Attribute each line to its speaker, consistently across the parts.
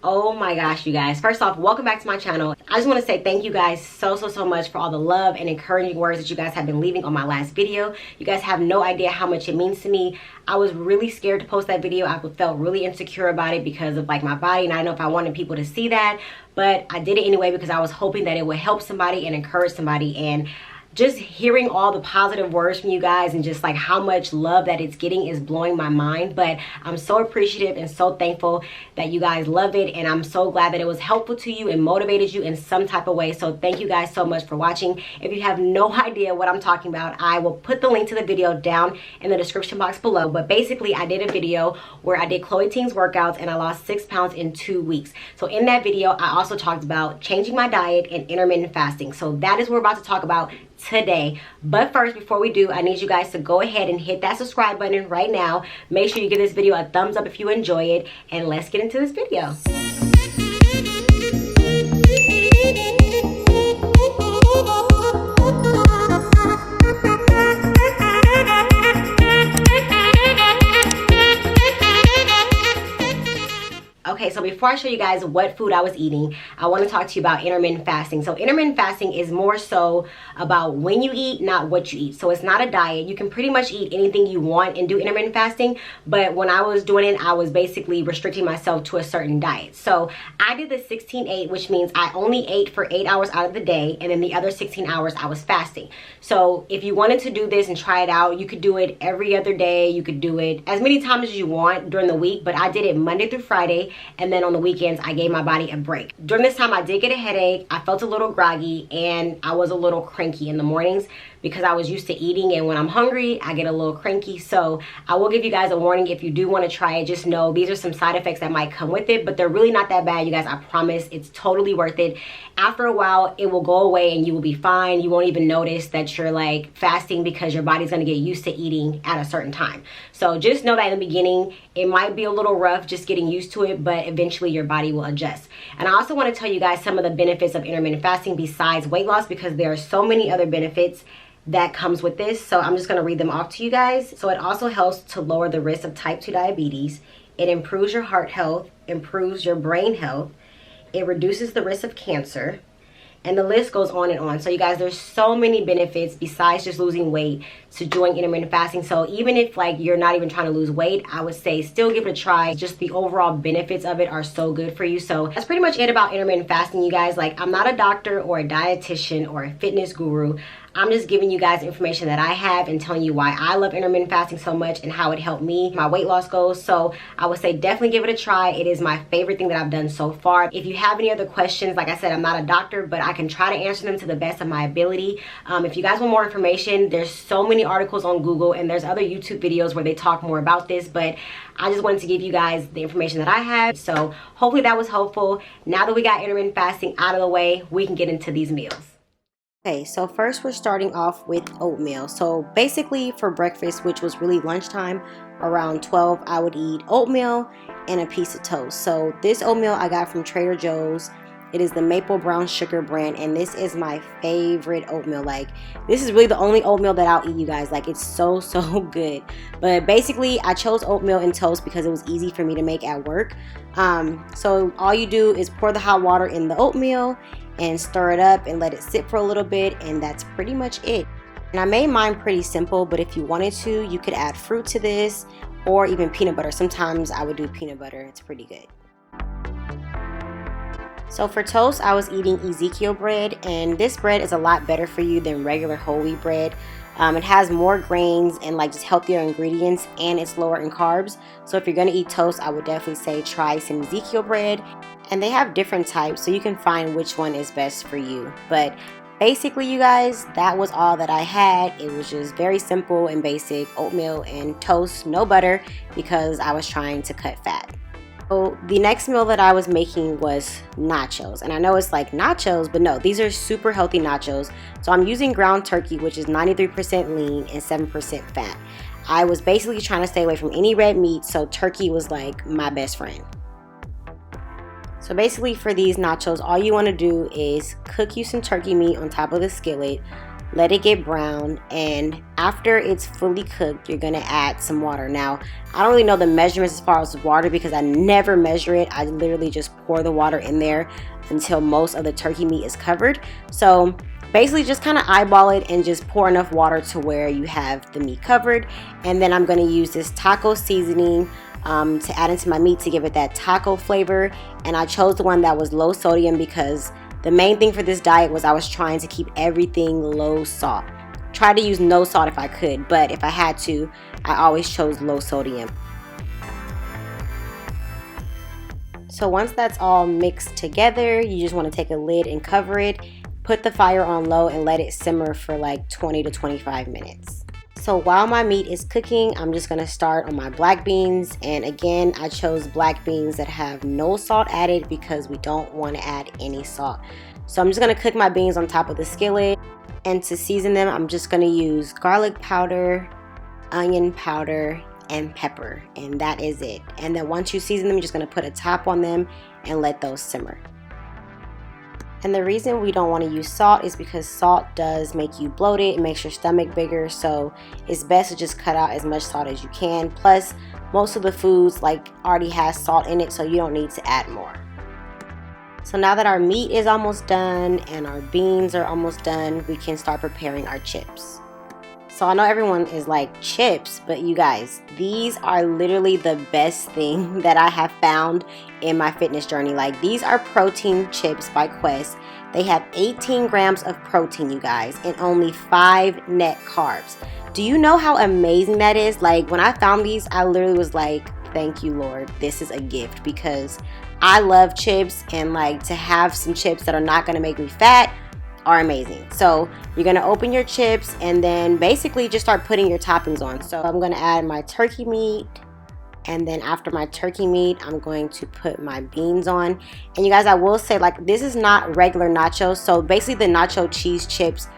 Speaker 1: Oh my gosh, you guys. First off, welcome back to my channel. I just want to say thank you guys so much for all the love and encouraging words that you guys have been leaving on my last video. You guys have no idea how much it means to me. I was really scared to post that video. I felt really insecure about it because of like my body, and I don't know if I wanted people to see that, but I did it anyway because I was hoping that it would help somebody and encourage somebody. And just hearing all the positive words from you guys and just like how much love that it's getting is blowing my mind. But I'm so appreciative and so thankful that you guys love it, and I'm so glad that it was helpful to you and motivated you in some type of way. So thank you guys so much for watching. If you have no idea what I'm talking about, I will put the link to the video down in the description box below. But basically, I did a video where I did Chloe Tings workouts and I lost 6 pounds in 2 weeks. So in that video, I also talked about changing my diet and intermittent fasting. So that is what we're about to talk about today. But first, before we do, I need you guys to go ahead and hit that subscribe button right now. Make sure you give this video a thumbs up if you enjoy it, and let's get into this video. Okay, so before I show you guys what food I was eating, I want to talk to you about intermittent fasting. So intermittent fasting is more so about when you eat, not what you eat. So it's not a diet. You can pretty much eat anything you want and do intermittent fasting. But when I was doing it, I was basically restricting myself to a certain diet. So I did the 16-8, which means I only ate for 8 hours out of the day, and then the other 16 hours I was fasting. So if you wanted to do this and try it out, you could do it every other day. You could do it as many times as you want during the week, but I did it Monday through Friday. And then on the weekends, I gave my body a break. During this time, I did get a headache. I felt a little groggy, and I was a little cranky in the mornings because I was used to eating, and when I'm hungry, I get a little cranky. So I will give you guys a warning. If you do want to try it, just know these are some side effects that might come with it, but they're really not that bad, you guys. I promise. It's totally worth it. After a while, it will go away and you will be fine. You won't even notice that you're like fasting because your body's going to get used to eating at a certain time. So just know that in the beginning, it might be a little rough just getting used to it, but eventually your body will adjust. And I also want to tell you guys some of the benefits of intermittent fasting besides weight loss, because there are so many other benefits that comes with this. So I'm just going to read them off to you guys. So it also helps to lower the risk of type 2 diabetes. It improves your heart health, improves your brain health. It reduces the risk of cancer. And the list goes on and on. So you guys, there's so many benefits besides just losing weight to doing intermittent fasting. So even if like you're not even trying to lose weight, I would say still give it a try. Just the overall benefits of it are so good for you. So that's pretty much it about intermittent fasting, you guys. Like, I'm not a doctor or a dietitian or a fitness guru. I'm just giving you guys information that I have and telling you why I love intermittent fasting so much and how it helped me, my weight loss goals. So I would say definitely give it a try. It is my favorite thing that I've done so far. If you have any other questions, like I said, I'm not a doctor, but I can try to answer them to the best of my ability. If you guys want more information, there's so many articles on Google, and there's other YouTube videos where they talk more about this, but I just wanted to give you guys the information that I have. So hopefully that was helpful. Now that we got intermittent fasting out of the way, we can get into these meals. Okay, so first we're starting off with oatmeal. So basically for breakfast, which was really lunchtime, around 12, I would eat oatmeal and a piece of toast. So this oatmeal I got from Trader Joe's. It is the maple brown sugar brand, and this is my favorite oatmeal. Like, this is really the only oatmeal that I'll eat, you guys. Like, it's so good. But basically, I chose oatmeal and toast because it was easy for me to make at work. So all you do is pour the hot water in the oatmeal and stir it up and let it sit for a little bit, and that's pretty much it. And I made mine pretty simple, but if you wanted to, you could add fruit to this or even peanut butter. Sometimes I would do peanut butter. It's pretty good. So for toast, I was eating Ezekiel bread, and this bread is a lot better for you than regular whole wheat bread. It has more grains and like just healthier ingredients, and it's lower in carbs. So if you're going to eat toast, I would definitely say try some Ezekiel bread. And they have different types, so you can find which one is best for you. But basically, you guys, that was all that I had. It was just very simple and basic: oatmeal and toast, no butter, because I was trying to cut fat. So the next meal that I was making was nachos. And I know it's like nachos, but no, these are super healthy nachos. So I'm using ground turkey, which is 93% lean and 7% fat. I was basically trying to stay away from any red meat, so turkey was like my best friend. So basically for these nachos, all you want to do is cook you some turkey meat on top of the skillet. let it get brown, and after it's fully cooked, you're gonna add some water. Now, I don't really know the measurements as far as water because I never measure it. I literally just pour the water in there until most of the turkey meat is covered. So basically just kind of eyeball it and just pour enough water to where you have the meat covered. And then I'm gonna use this taco seasoning to add into my meat to give it that taco flavor. And I chose the one that was low sodium because the main thing for this diet was I was trying to keep everything low salt. Try to use no salt if I could, but if I had to, I always chose low sodium. So once that's all mixed together, you just want to take a lid and cover it, put the fire on low and let it simmer for like 20 to 25 minutes. So while my meat is cooking, I'm just gonna start on my black beans. And again, I chose black beans that have no salt added because we don't want to add any salt. So I'm just gonna cook my beans on top of the skillet. And to season them, I'm just gonna use garlic powder, onion powder, and pepper. And that is it. And then once you season them, you're just gonna put a top on them and let those simmer. And the reason we don't want to use salt is because salt does make you bloated. It makes your stomach bigger. So it's best to just cut out as much salt as you can. Plus, most of the foods already has salt in it, so you don't need to add more. So now that our meat is almost done and our beans are almost done, we can start preparing our chips. So I know everyone is like, chips, but you guys, these are literally the best thing that I have found in my fitness journey. These are protein chips by Quest. They have 18 grams of protein, you guys, and only 5 net carbs. Do you know how amazing that is? When I found these, I literally was like, thank you, Lord. This is a gift because I love chips, and to have some chips that are not going to make me fat are amazing. So you're going to open your chips and then basically just start putting your toppings on. So I'm going to add my turkey meat, and then after my turkey meat, I'm going to put my beans on. And you guys, I will say this is not regular nachos. So basically the nacho cheese chips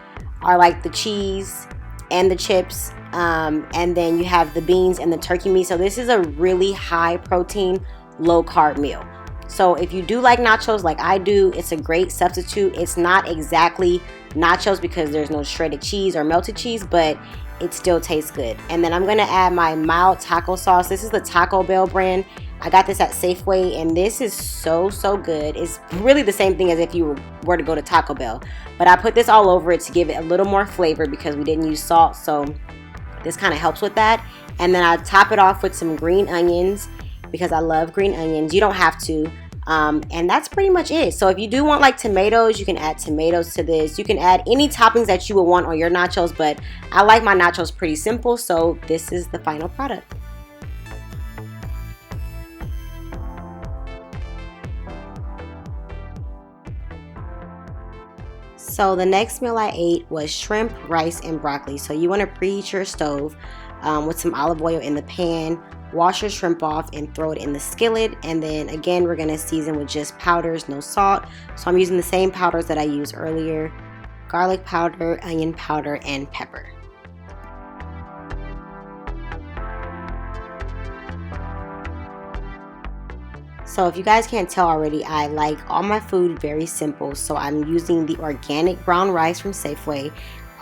Speaker 1: are the cheese and the chips, and then you have the beans and the turkey meat. So this is a really high protein, low carb meal. So if you do like nachos like I do, it's a great substitute. It's not exactly nachos because there's no shredded cheese or melted cheese, but it still tastes good. And then I'm going to add my mild taco sauce. This is the Taco Bell brand. I got this at Safeway, and this is so good. It's really the same thing as if you were to go to Taco Bell. But I put this all over it to give it a little more flavor because we didn't use salt. So this kind of helps with that. And then I top it off with some green onions because I love green onions. You don't have to. And that's pretty much it. So if you do want tomatoes, you can add tomatoes to this. You can add any toppings that you would want on your nachos, but I like my nachos pretty simple, so this is the final product. So the next meal I ate was shrimp, rice, and broccoli. So you want to preheat your stove with some olive oil in the pan. Wash your shrimp off and throw it in the skillet. And then again, we're going to season with just powders, no salt. So I'm using the same powders that I used earlier: garlic powder, onion powder, and pepper. So if you guys can't tell already, I like all my food very simple. So I'm using the organic brown rice from Safeway.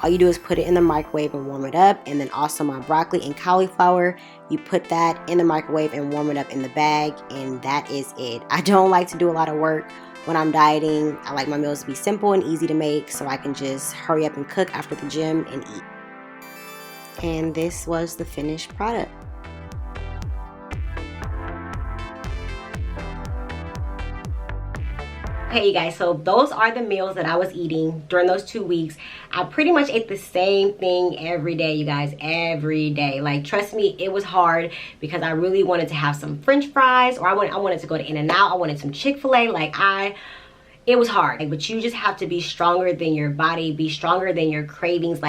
Speaker 1: All you do is put it in the microwave and warm it up. And then also my broccoli and cauliflower, you put that in the microwave and warm it up in the bag, and that is it. I don't like to do a lot of work when I'm dieting. I like my meals to be simple and easy to make so I can just hurry up and cook after the gym and eat. And this was the finished product. Okay, you guys, so those are the meals that I was eating during those 2 weeks. I pretty much ate the same thing every day, you guys, every day. Trust me, it was hard because I really wanted to have some French fries, or I wanted to go to In-N-Out. I wanted some Chick-fil-A. It was hard, but you just have to be stronger than your body, be stronger than your cravings.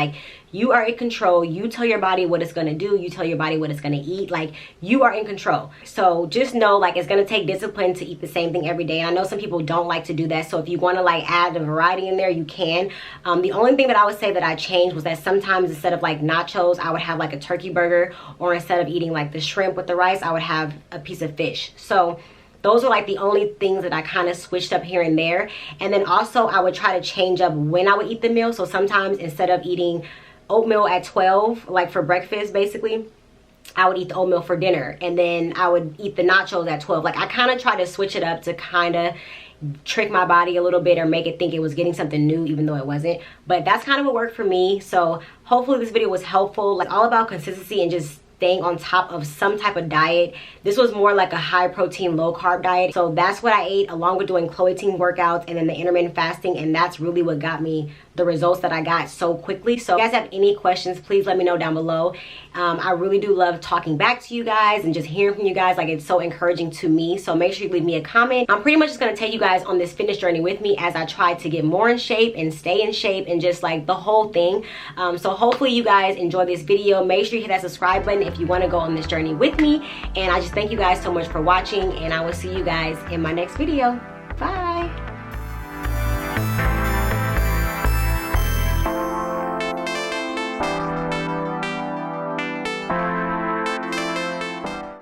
Speaker 1: You are in control. You tell your body what it's gonna do. You tell your body what it's gonna eat. You are in control. So just know, it's gonna take discipline to eat the same thing every day. And I know some people don't like to do that. So if you wanna add a variety in there, you can. The only thing that I would say that I changed was that sometimes instead of nachos, I would have a turkey burger, or instead of eating the shrimp with the rice, I would have a piece of fish. So those are like the only things that I kind of switched up here and there. And then also I would try to change up when I would eat the meal. So sometimes instead of eating oatmeal at 12, like for breakfast basically, I would eat the oatmeal for dinner, and then I would eat the nachos at 12. Like I kind of try to switch it up to kind of trick my body a little bit or make it think it was getting something new even though it wasn't. But that's kind of what worked for me. So hopefully this video was helpful. Like all about consistency and just staying on top of some type of diet. This was more like a high protein, low carb diet. So that's what I ate, along with doing Chloe Tings workouts and then the intermittent fasting, and that's really what got me the results that I got so quickly. So if you guys have any questions, please let me know down below. I really do love talking back to you guys and just hearing from you guys. Like, it's so encouraging to me. So make sure you leave me a comment. I'm pretty much just gonna take you guys on this fitness journey with me as I try to get more in shape and stay in shape and just like the whole thing. So hopefully you guys enjoy this video. Make sure you hit that subscribe button if you want to go on this journey with me. And I just thank you guys so much for watching, and I will see you guys in my next video.